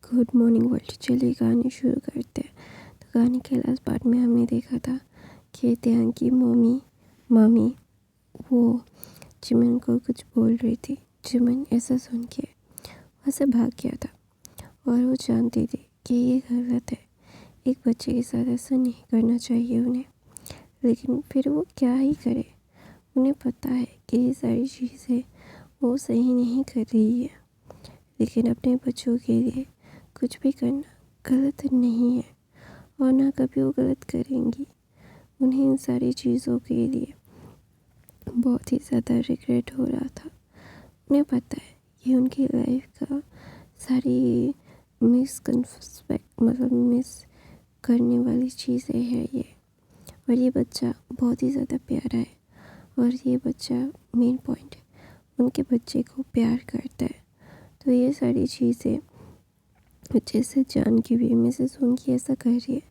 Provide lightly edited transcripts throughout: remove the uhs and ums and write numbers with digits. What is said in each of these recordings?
Good morning world. चलिए कहानी शुरू करते हैं। तो कहानी के लास्ट पार्ट में हमने देखा था कि त्यान की मामी वो चिमन को कुछ बोल रही थी। चिमन ऐसा सुन के वहाँ से भाग गया था और वो जानती थी कि ये गलत है, एक बच्चे के साथ ऐसा नहीं करना चाहिए उन्हें। लेकिन फिर वो क्या ही करे, उन्हें पता है कि ये सारी चीज़ें वो सही नहीं कर रही है, लेकिन अपने बच्चों के लिए कुछ भी करना गलत नहीं है और ना कभी वो गलत करेंगी। उन्हें इन सारी चीज़ों के लिए बहुत ही ज़्यादा रिग्रेट हो रहा था। उन्हें पता है कि उनकी लाइफ का सारी मिस करने वाली चीज़ें हैं ये। और ये बच्चा बहुत ही ज़्यादा प्यारा है और ये बच्चा मेन पॉइंट उनके बच्चे को प्यार करता है। तो ये सारी चीज़ें जैसे जान की भी मिसेस उनकी ऐसा कर रही है,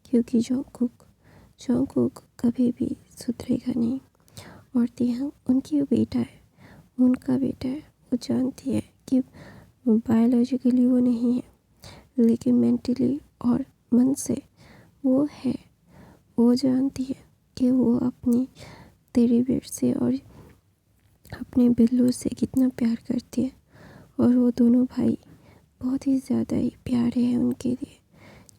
क्योंकि जॉन्गकुक कभी भी सुधरेगा नहीं। और तिहंग उनकी बेटा है, उनका बेटा है। वो जानती है कि बायोलॉजिकली वो नहीं है, लेकिन मेंटली और मन से वो है। वो जानती है कि वो अपनी तेरी बेट से और अपने बिल्लू से कितना प्यार करती है। और वो दोनों भाई बहुत ही ज़्यादा ही प्यारे हैं उनके लिए,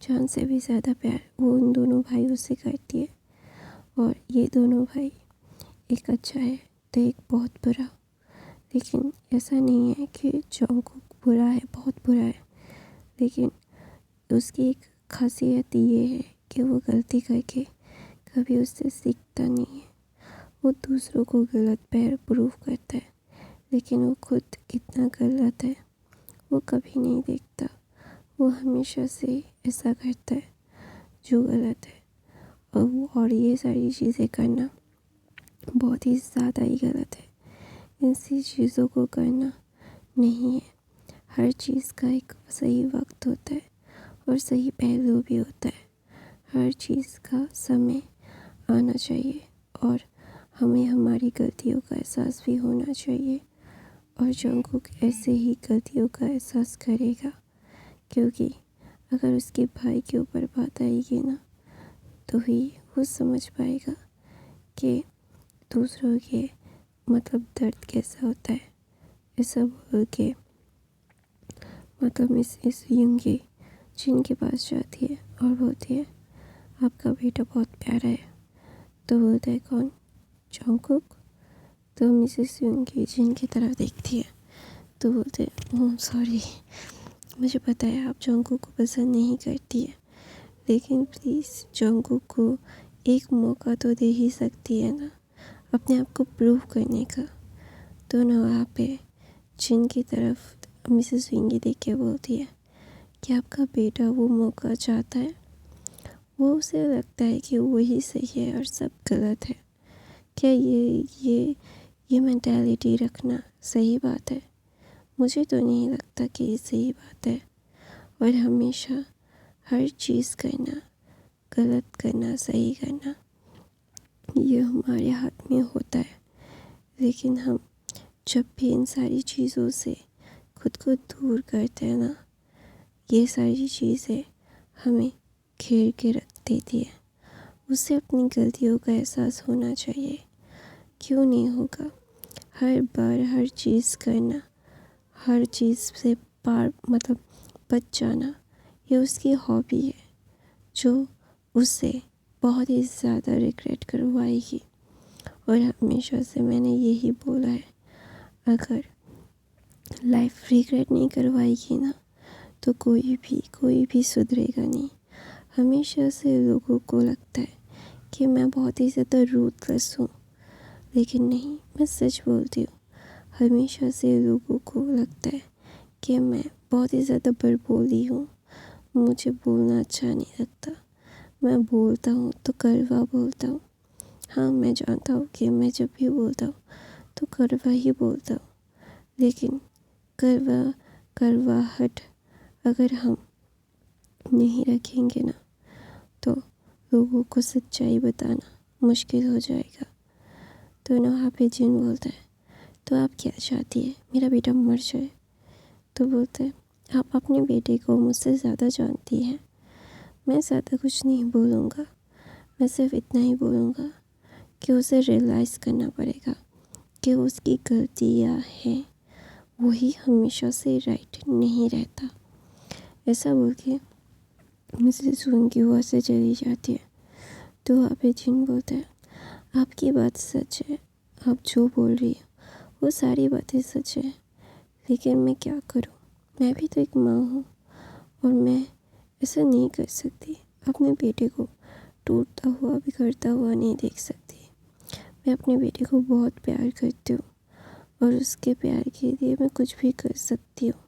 जान से भी ज़्यादा प्यार वो उन दोनों भाइयों से करती है। और ये दोनों भाई, एक अच्छा है तो एक बहुत बुरा। लेकिन ऐसा नहीं है कि जॉन्गकुक बुरा है, बहुत बुरा है, लेकिन उसकी एक खासियत ये है कि वो गलती करके कभी उससे सीखता नहीं है। वो दूसरों को गलत पैर प्रूव करता है, लेकिन वो खुद कितना गलत है वो कभी नहीं देखता। वो हमेशा से ऐसा करता है जो गलत है। और ये सारी चीज़ें करना बहुत ही ज़्यादा ही गलत है। ऐसी चीज़ों को करना नहीं है। हर चीज़ का एक सही वक्त होता है और सही पहलू भी होता है। हर चीज़ का समय आना चाहिए और हमें हमारी गलतियों का एहसास भी होना चाहिए। और जॉन्गकुक ऐसे ही गलतियों का एहसास करेगा, क्योंकि अगर उसके भाई के ऊपर बात आएगी ना, तो ही वो समझ पाएगा कि दूसरों के दर्द कैसा होता है। ऐसा बोल के मिसेस युंगी जिन के पास जाती है और बोलती है आपका बेटा बहुत प्यारा है। तो बोलता है कौन? जॉन्गकुक। तो मिसेस युंगी जिन की तरफ देखती है तो बोलते हैं ओह सॉरी, मुझे पता है आप जॉन्गकुक को पसंद नहीं करती है, लेकिन प्लीज़ जॉन्गकुक को एक मौका तो दे ही सकती है ना अपने आप को प्रूव करने का। तो ना वहाँ पे जिन की तरफ मिसेस विंगी देख के बोलती है कि आपका बेटा वो मौका चाहता है, वो उसे लगता है कि वही सही है और सब गलत है। क्या ये मेंटालिटी रखना सही बात है? मुझे तो नहीं लगता कि ये सही बात है। और हमेशा हर चीज़ करना, गलत करना, सही करना, ये हमारे हाथ में होता है। लेकिन हम जब भी इन सारी चीज़ों से खुद को दूर करते हैं ना, ये सारी चीज़ें हमें घेर के रख देती है। उसे अपनी गलतियों का एहसास होना चाहिए। क्यों नहीं होगा? हर बार हर चीज़ करना, हर चीज़ से पार बच जाना, ये उसकी हॉबी है जो उसे बहुत ही ज़्यादा रिग्रेट करवाएगी। और हमेशा से मैंने यही बोला है, अगर लाइफ रिग्रेट नहीं करवाएगी ना, तो कोई भी सुधरेगा नहीं। हमेशा से लोगों को लगता है कि मैं बहुत ही ज़्यादा रूथलेस हूँ, लेकिन नहीं, मैं सच बोलती हूँ। हमेशा से लोगों को लगता है कि मैं बहुत ही ज़्यादा बड़बोली हूँ, मुझे बोलना अच्छा नहीं लगता, मैं बोलता हूँ तो कड़वा बोलता हूँ। हाँ, मैं जानता हूँ कि मैं जब भी बोलता हूँ तो कड़वा ही बोलता हूँ, लेकिन कड़वाहट अगर हम नहीं रखेंगे ना, तो लोगों को सच्चाई बताना मुश्किल हो जाएगा। तो ना वहाँ पे जिन बोलता है तो आप क्या चाहती है, मेरा बेटा मर जाए? तो बोलता है आप अपने बेटे को मुझसे ज़्यादा जानती हैं। मैं ज़्यादा कुछ नहीं बोलूँगा। मैं सिर्फ इतना ही बोलूँगा कि उसे रियलाइज़ करना पड़ेगा कि उसकी गलतियाँ हैं, वही हमेशा से राइट नहीं रहता। ऐसा बोल के मिसेस वंग की वहाँ से चली जाती है। तो वहाँ पे जिन बोलता है, आपकी बात सच है, आप जो बोल रही हो वो सारी बातें सच है, लेकिन मैं क्या करूँ, मैं भी तो एक माँ हूँ और मैं ऐसा नहीं कर सकती। अपने बेटे को टूटता हुआ बिगड़ता हुआ नहीं देख सकती। मैं अपने बेटे को बहुत प्यार करती हूँ और उसके प्यार के लिए मैं कुछ भी कर सकती हूँ,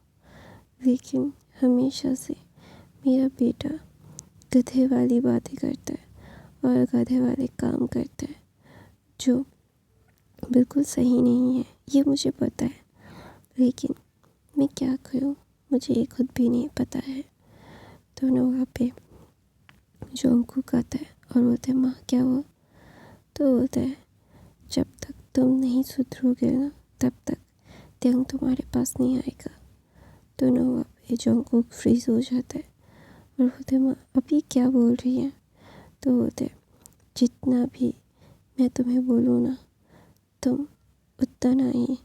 लेकिन हमेशा से मेरा बेटा गधे वाली बातें करता है और गधे वाले काम करता है, जो बिल्कुल सही नहीं है, ये मुझे पता है, लेकिन मैं क्या करूँ, मुझे ये खुद भी नहीं पता है। तो ना वहाँ पे जोंगकुक आता है और बोलते हैं, माँ क्या हुआ? तो बोलता है, जब तक तुम नहीं सुधरोगे ना, तब तक त्यांग तुम्हारे पास नहीं आएगा। तो ना वहाँ पे जोंगकुक फ्रीज हो जाता है और बोलते हैं, माँ अभी क्या बोल रही है? तो बोलते हैं, जितना भी मैं तुम्हें बोलूँ ना, तुम उतना ना ही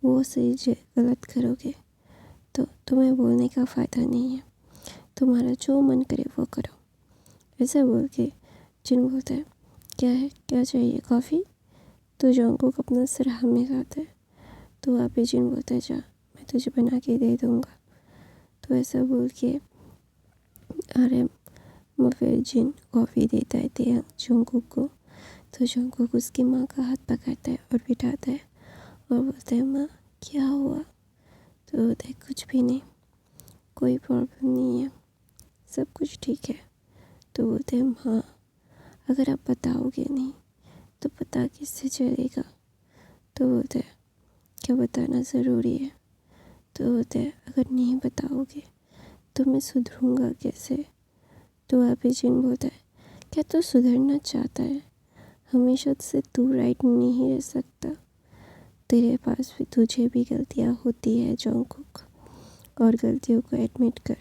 वो सही गलत करोगे, तो तुम्हें बोलने का फ़ायदा नहीं है, तुम्हारा जो मन करे वो करो। ऐसा बोल के जिन बोलता है, क्या है, क्या चाहिए, कॉफ़ी? तो जोंगकुक अपना सिर हमें खाता है। तो वहाँ पे जिन बोलता है, जा मैं तुझे बना के दे दूँगा। तो ऐसा बोल के आराम में फिर जिन कॉफ़ी देता है जोंगकुक को। तो जोंगकुक उसकी माँ का हाथ पकड़ता है और बिठाता है और बोलता है, माँ क्या हुआ? तो बोलता है, कुछ भी नहीं, कोई प्रॉब्लम नहीं है, सब कुछ ठीक है। तो बोलते हैं, हाँ अगर आप बताओगे नहीं तो पता किससे चलेगा? तो बोलते हैं, क्या बताना ज़रूरी है? तो बोलते हैं, अगर नहीं बताओगे तो मैं सुधरूंगा कैसे? तो आप ही जिन बोलता है, क्या तू सुधरना चाहता है? हमेशा से तू राइट नहीं रह सकता, तेरे पास भी तुझे भी गलतियाँ होती है जोंगकुक, और गलतियों को एडमिट कर।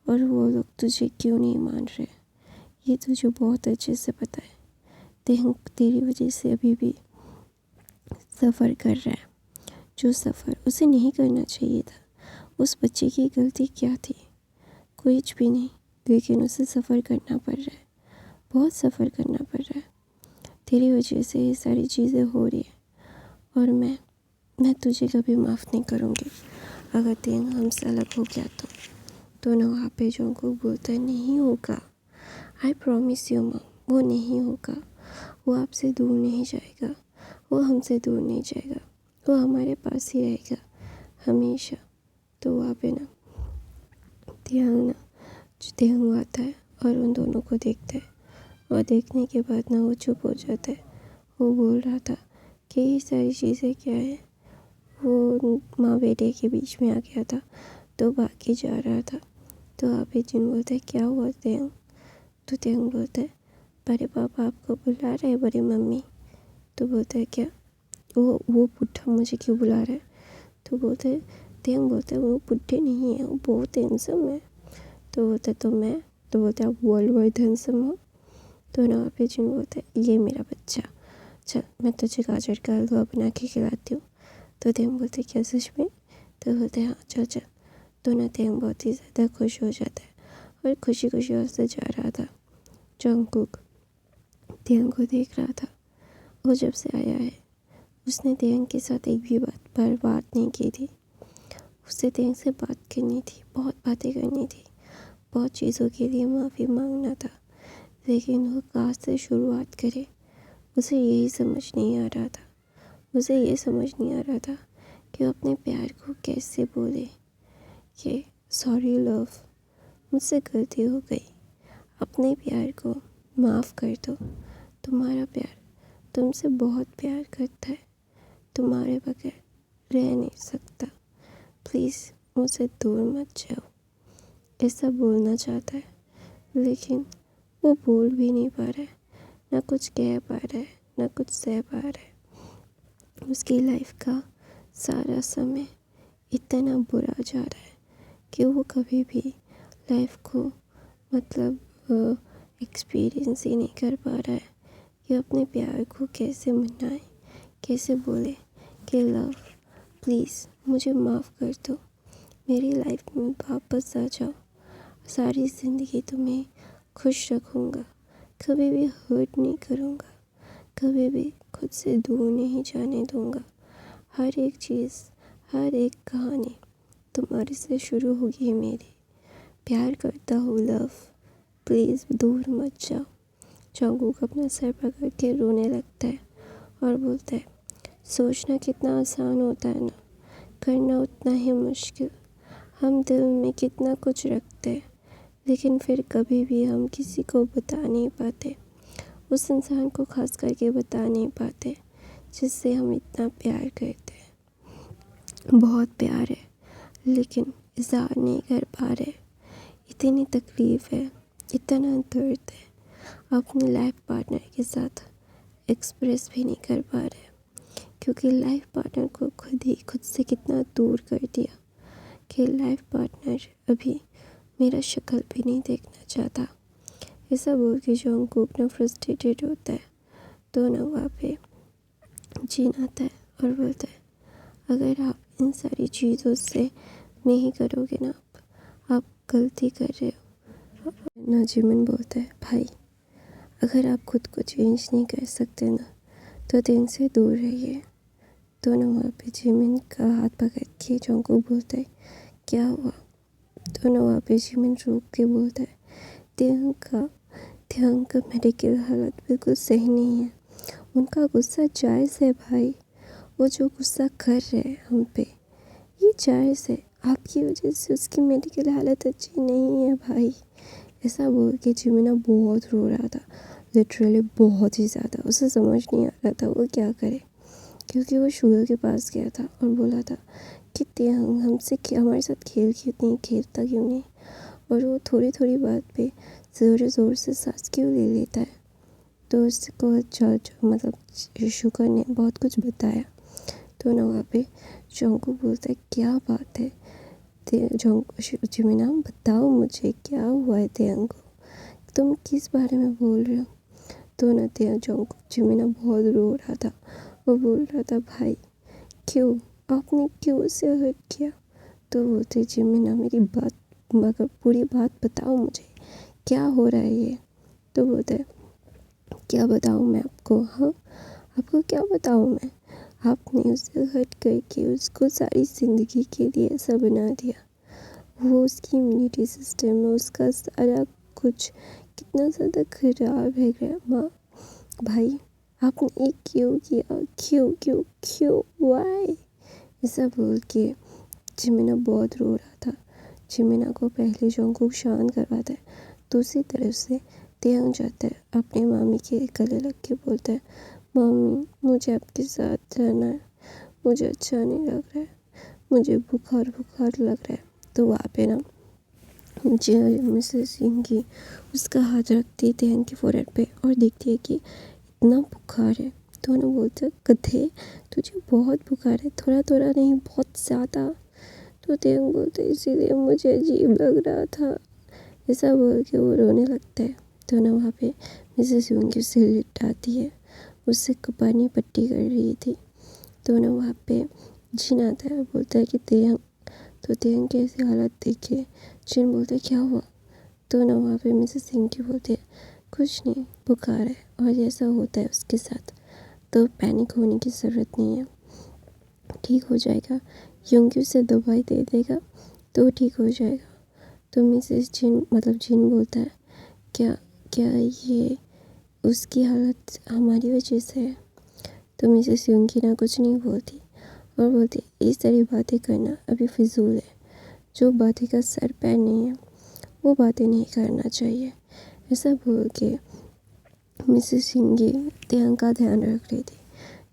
और वो लोग तुझे क्यों नहीं मान रहे, ये तुझे बहुत अच्छे से पता है। तेरी वजह से अभी भी सफ़र कर रहा है, जो सफ़र उसे नहीं करना चाहिए था। उस बच्चे की गलती क्या थी? कुछ भी नहीं, लेकिन उसे सफ़र करना पड़ रहा है, बहुत सफ़र करना पड़ रहा है। तेरी वजह से ये सारी चीज़ें हो रही है और मैं तुझे कभी माफ़ नहीं करूँगी अगर तेन हमसे अलग हो गया तो ना वहाँ पे जोंगकुक बोलता है, नहीं होगा, आई प्रॉमिस यू मॉम, वो नहीं होगा, वो आपसे दूर नहीं जाएगा, वो हमसे दूर नहीं जाएगा, वो हमारे पास ही रहेगा हमेशा। तो वहाँ पे ना तेहंग आता है और उन दोनों को देखता है और देखने के बाद ना वो चुप हो जाता है। वो बोल रहा था कि ये सारी चीज़ें क्या है, वो माँ बेटे के बीच में आ गया था तो भाग के जा रहा था। तो आप ही जिन बोलते हैं, क्या हुआ तेहंग? तो तेहंग बोलता है, बड़े पापा आपको बुला रहे हैं, बड़ी मम्मी। तो बोलता है, क्या वो बुढ़ा मुझे क्यों बुला रहा है? तो बोलते हैं, तेहंग बोलता है, वो बुढ़े नहीं है, वो बहुत हैंडसम है। तो बोलता है, तो बोलते हैं, आप वर्ल्ड वाइड हैंडसम हो। तो ना पे जिन बोलता है, ये मेरा बच्चा, चल मैं तुझे गाजर का हलवा बना के खिलाती हूँ। तो तेहंग बोलते हैं, क्या सच में? तो बोलते हैं, हाँ चल चल। तो ना तेहंग बहुत ही ज़्यादा खुश हो जाता है और खुशी खुशी उससे जा रहा था। जोंगकुक तेहंग को देख रहा था। वो जब से आया है उसने तेहंग के साथ एक भी बात नहीं की थी। उससे तेहंग से बात करनी थी, बहुत बातें करनी थी, बहुत चीज़ों के लिए माफ़ी मांगना था, लेकिन वो कहाँ से शुरुआत करे, उसे यही समझ नहीं आ रहा था। उसे ये समझ नहीं आ रहा था कि वो अपने प्यार को कैसे बोले कि सॉरी लव, मुझसे गलती हो गई, अपने प्यार को माफ़ कर दो, तुम्हारा प्यार तुमसे बहुत प्यार करता है, तुम्हारे बगैर रह नहीं सकता, प्लीज़ मुझसे दूर मत जाओ। ऐसा बोलना चाहता है, लेकिन वो बोल भी नहीं पा रहा है, ना कुछ कह पा रहा है, ना कुछ सह पा रहा है। उसकी लाइफ का सारा समय इतना बुरा जा रहा है कि वो कभी भी लाइफ को मतलब एक्सपीरियंस ही नहीं कर पा रहा है कि अपने प्यार को कैसे मनाए, कैसे बोले कि लव प्लीज़ मुझे माफ़ कर दो, मेरी लाइफ में वापस आ जाओ, सारी ज़िंदगी तुम्हें खुश रखूँगा, कभी भी हर्ट नहीं करूँगा, कभी भी खुद से दूर नहीं जाने दूँगा। हर एक चीज़, हर एक कहानी तुम्हारे से शुरू होगी मेरी। प्यार करता हूँ लव, प्लीज़ दूर मत जाओ। जंगकुक अपना सर पकड़ के रोने लगता है और बोलता है, सोचना कितना आसान होता है ना, करना उतना ही मुश्किल। हम दिल में कितना कुछ रखते हैं, लेकिन फिर कभी भी हम किसी को बता नहीं पाते, उस इंसान को खास करके बता नहीं पाते जिससे हम इतना प्यार करते हैं। बहुत प्यार है लेकिन इज़हार नहीं कर पा रहे, इतनी तकलीफ़ है, इतना दर्द है, अपने लाइफ पार्टनर के साथ एक्सप्रेस भी नहीं कर पा रहे, क्योंकि लाइफ पार्टनर को खुद से कितना दूर कर दिया कि लाइफ पार्टनर अभी मेरा शक्ल भी नहीं देखना चाहता। ऐसा बोल के जंगकुक ना फ्रस्ट्रेटेड होता है तो ना वहाँ पे जीन आता है और बोलता है, अगर आप इन सारी चीज़ों से नहीं करोगे ना, आप गलती कर रहे हो। ना जिमिन बोलता है, भाई अगर आप खुद को चेंज नहीं कर सकते ना तो दिन से दूर रहिए। तो ना वहाँ पे जिमिन का हाथ पकड़ के जंगकुक बोलता है, क्या हुआ? तो ना वहाँ पे जिमिन रोक के बोलता है, त्यंग का मेडिकल हालत बिल्कुल सही नहीं है, उनका गुस्सा जायज़ है भाई, वो जो गुस्सा कर रहे हैं हम पे ये जायज़ है, आपकी वजह से उसकी मेडिकल हालत अच्छी नहीं है भाई। ऐसा बोल के जिमिना बहुत रो रहा था, लिटरली बहुत ही ज़्यादा। उसे समझ नहीं आ रहा था वो क्या करे, क्योंकि वो शुगर के पास गया था और बोला था कि त्यंग हमसे हमारे साथ खेल क्यों नहीं खेलता क्यों नहीं, और वो थोड़ी थोड़ी बात पे ज़ोर ज़ोर से सांस क्यों ले लेता है। तो उसको मतलब शुगर ने बहुत कुछ बताया। तो ना वहाँ पे जंगकुक बोलता है, क्या बात है जिमिना, बताओ मुझे क्या हुआ है त्यंग को, तुम किस बारे में बोल रहे हो? तो ना जंगकुक जिमिना बहुत रो रहा था, वो बोल रहा था, भाई क्यों, आपने क्यों उसे हर्ट किया? तो बोलते, जिमिना मेरी बात मगर पूरी बात बताओ मुझे, क्या हो रहा है ये? तो बोलते, क्या बताऊँ मैं आपको? हाँ, आपको क्या बताऊँ मैं? आपने उसे हर्ट करके उसको सारी ज़िंदगी के लिए ऐसा बना दिया, वो उसकी इम्यूनिटी सिस्टम में उसका सारा कुछ कितना ज़्यादा खराब है ग्रैंडमा। भाई आपने ये क्यों किया, क्यों क्यों क्यों वाई? ऐसा बोल के जिमिना बहुत रो रहा था। जिमिना को पहले जंगकुक शांत करवाता है, दूसरी तरफ से त्यंग जाता है अपने मामी के गले लग के बोलता है, मम्मी मुझे आपके साथ रहना है, मुझे अच्छा नहीं लग रहा है, मुझे बुखार बुखार लग रहा है। तो वहाँ पे ना मिसेस सिंह की उसका हाथ रखती है त्यंग के फोrehead पे और देखती है कि इतना बुखार है। तो ना बोलते, गधे तुझे बहुत बुखार है, थोड़ा थोड़ा नहीं बहुत ज़्यादा। तो त्यंग बोलते, इसीलिए मुझे अजीब लग रहा था। ऐसा बोल के वो रोने लगता है। तो ना वहाँ पे मिसेस युंग उसे लिटाती है, उससे कपानी पट्टी कर रही थी। तो ना वहाँ पे जिन आता है, बोलता है कि त्यंग, तो त्यंग की ऐसी हालत देखे जिन बोलते, क्या हुआ? तो ना वहाँ पे मिसेस सिंह की बोलते, कुछ नहीं, बुखार है और ऐसा होता है उसके साथ, तो पैनिक होने की ज़रूरत नहीं है, ठीक हो जाएगा, युंग उसे दवाई दे देगा तो ठीक हो जाएगा। तो मिसेस जिन बोलता है, क्या क्या ये उसकी हालत हमारी वजह से है? तो मिसेस युंगी ना कुछ नहीं बोलती और बोलती, इस तरह बातें करना अभी फिजूल है, जो बातें का सर पैर नहीं है वो बातें नहीं करना चाहिए। ऐसा बोल के मिसेस युंगी त्यंग का ध्यान रख रही थी।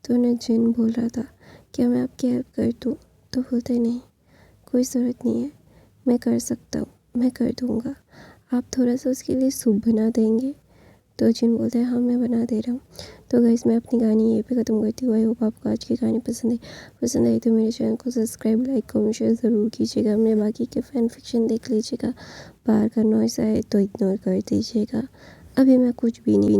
तो ना जिन बोल रहा था, क्या मैं आपकी हेल्प कर दूँ? तो बोलते, नहीं कोई ज़रूरत नहीं है, मैं कर सकता हूँ, मैं कर दूँगा, आप थोड़ा सा उसके लिए सूप बना देंगे तो जिन बोलते हैं हाँ मैं बना दे रहा हूँ। तो गाइस मैं अपनी कहानी यहीं पे ख़त्म करती हूँ। आई होप आपको आज की कहानी पसंद आई तो मेरे चैनल को सब्सक्राइब, लाइक, कमेंट, शेयर ज़रूर कीजिएगा। मेरे बाकी के फ़ैन फिक्शन देख लीजिएगा। बाहर का नॉइस आए तो इग्नोर कर दीजिएगा। अभी मैं कुछ भी नहीं